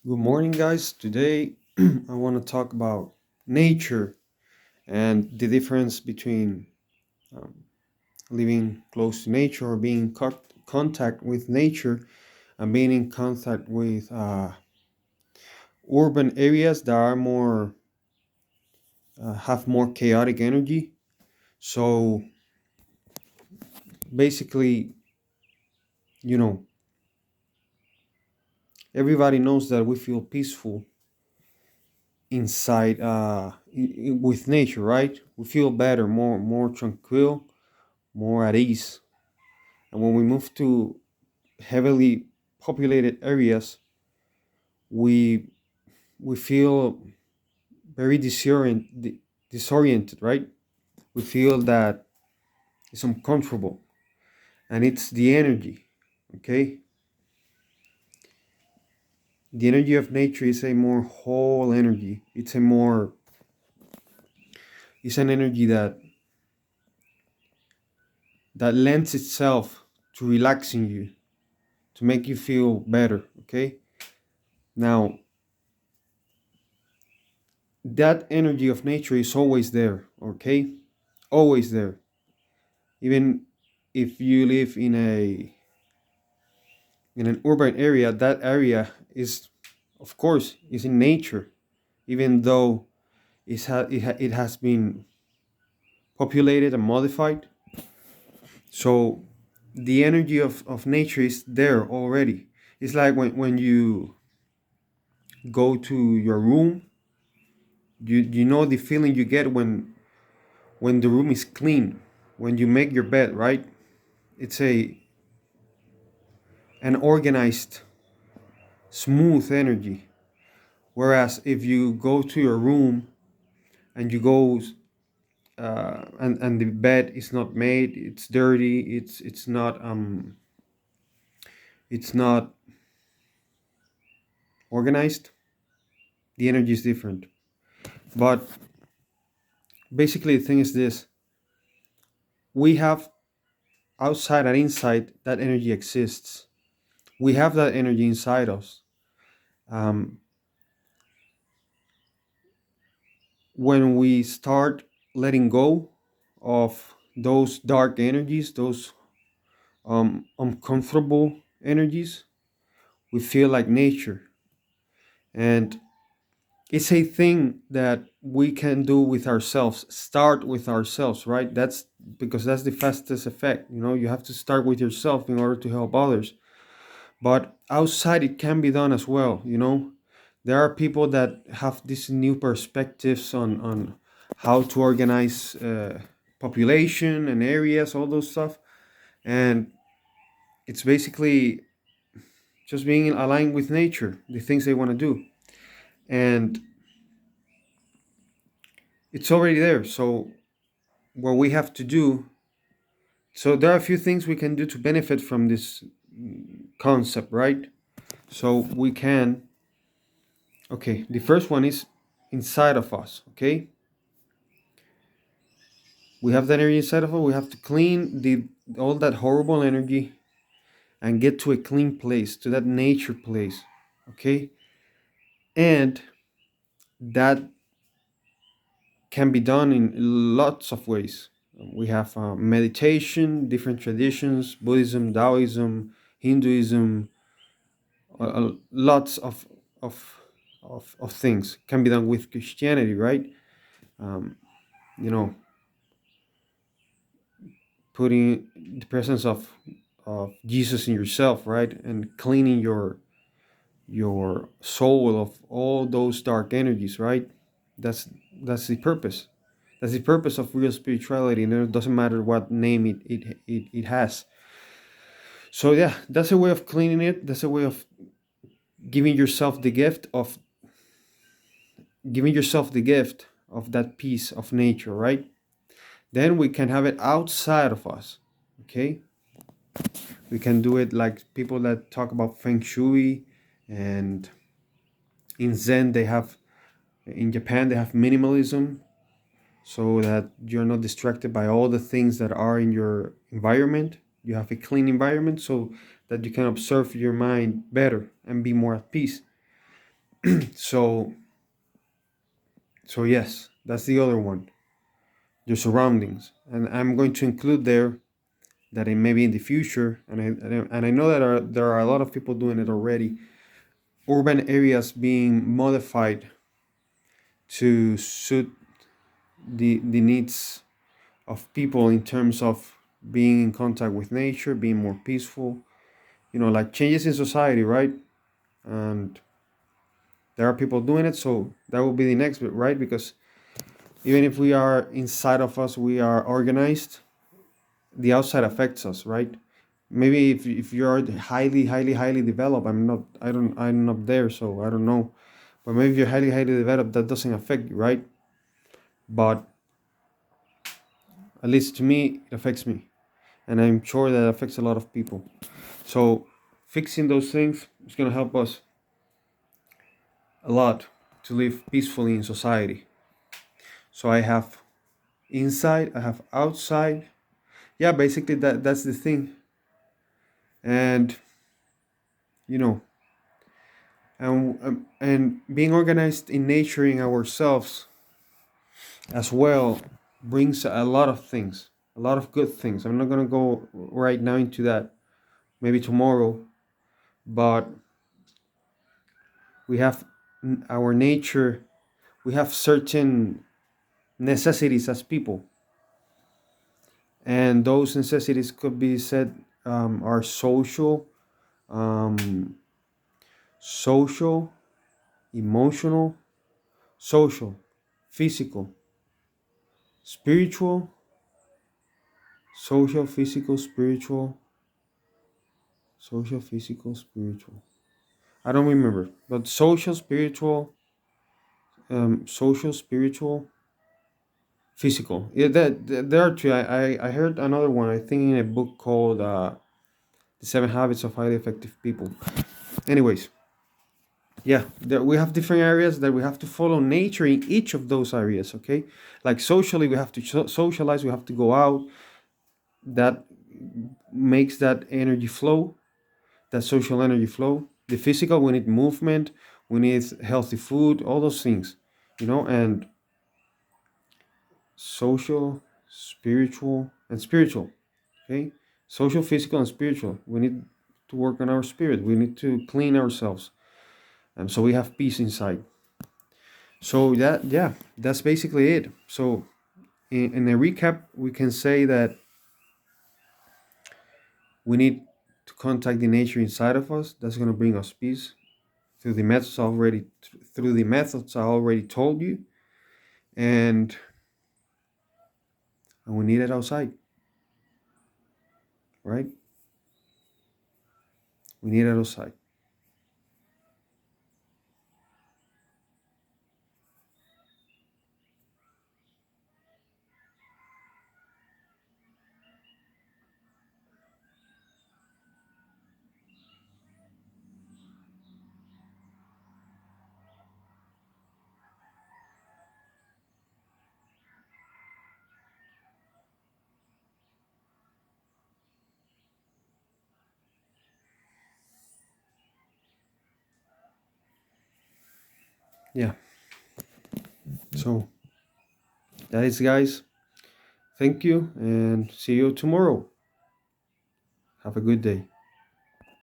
Good morning, guys. Today I want to talk about nature and the difference between um, living close to nature or being in contact with nature and being in contact with urban areas that are more have more chaotic energy. So basically, you know, everybody knows that we feel peaceful inside with nature, right? We feel better, more tranquil, more at ease. And when we move to heavily populated areas, we we feel very disoriented, right? We feel that it's uncomfortable, and it's the energy. Okay, the energy of nature is a more whole energy. It's an energy that lends itself to relaxing you, to make you feel better. Okay, now that energy of nature is always there. Okay, always there. Even if you live in an urban area, that area is, of course, is in nature, even though it has been populated and modified. So the energy of nature is there already. It's like when you go to your room, you know the feeling you get when the room is clean, when you make your bed, right? It's a an organized, smooth energy. Whereas if you go to your room and you go and the bed is not made, it's dirty, it's not organized, the energy is different. But basically the thing is this: we have outside and inside that energy exists. We have that energy inside us. um, when we start letting go of those dark energies, those uncomfortable energies, we feel like nature. And it's a thing that we can do with ourselves, start with ourselves, right? That's because that's the fastest effect. You have to start with yourself in order to help others. But outside it can be done as well. There are people that have these new perspectives on how to organize population and areas, all those stuff. And it's basically just being aligned with nature, the things they want to do. And it's already there. So what we have to do, so there are a few things we can do to benefit from this concept, right? So we can, okay, the first one is inside of us. Okay, we have that energy inside of us. We have to clean the all that horrible energy and get to a clean place, to that nature place. Okay, and that can be done in lots of ways. We have meditation, different traditions: Buddhism, Taoism, Hinduism. Lots of things can be done with Christianity, right? Um, you know, putting the presence of Jesus in yourself, right, and cleaning your soul of all those dark energies, right? That's the purpose. That's the purpose of real spirituality, and it doesn't matter what name it has. So yeah, that's a way of cleaning it. That's a way of giving yourself the gift of that piece of nature, right? Then we can have it outside of us. Okay, we can do it like people that talk about feng shui. And in Zen, in Japan, they have minimalism, so that you're not distracted by all the things that are in your environment. You have a clean environment so that you can observe your mind better and be more at peace. So so yes, that's the other one, your surroundings. And I'm going to include there that it may be in the future, and I know that there are a lot of people doing it already, urban areas being modified to suit the needs of people in terms of being in contact with nature, being more peaceful, like changes in society, right? And there are people doing it, so that will be the next bit, right? Because even if we are inside of us, we are organized, the outside affects us, right? Maybe if you're highly developed, I'm not there, so I don't know. But maybe if you're highly developed, that doesn't affect you, right? But at least to me, it affects me. And I'm sure that affects a lot of people. So fixing those things is going to help us a lot to live peacefully in society. So I have inside, I have outside. Yeah, basically that's the thing. And you know, and being organized in nurturing ourselves as well brings a lot of things, a lot of good things. I'm not gonna go right now into that. Maybe tomorrow, but we have our nature. We have certain necessities as people, and those necessities could be said are um, social, emotional, social, physical, spiritual, social, physical, spiritual, social, physical, spiritual. I don't remember, but social, spiritual, physical. Yeah, there are two. I heard another one. I think in a book called "The Seven Habits of Highly Effective People." Anyways, yeah, we have different areas that we have to follow nature in each of those areas. Okay, like socially, we have to socialize. We have to go out. That makes that energy flow, that social energy flow. The physical, we need movement, we need healthy food, all those things, and social, spiritual, and spiritual. Okay, social, physical, and spiritual. We need to work on our spirit. We need to clean ourselves, and so we have peace inside. So yeah, that's basically it. So in a recap, we can say that we need to contact the nature inside of us. That's going to bring us peace through the methods I already told you, and we need it outside, right? We need it outside. Yeah. So that is, guys. Thank you, and see you tomorrow. Have a good day.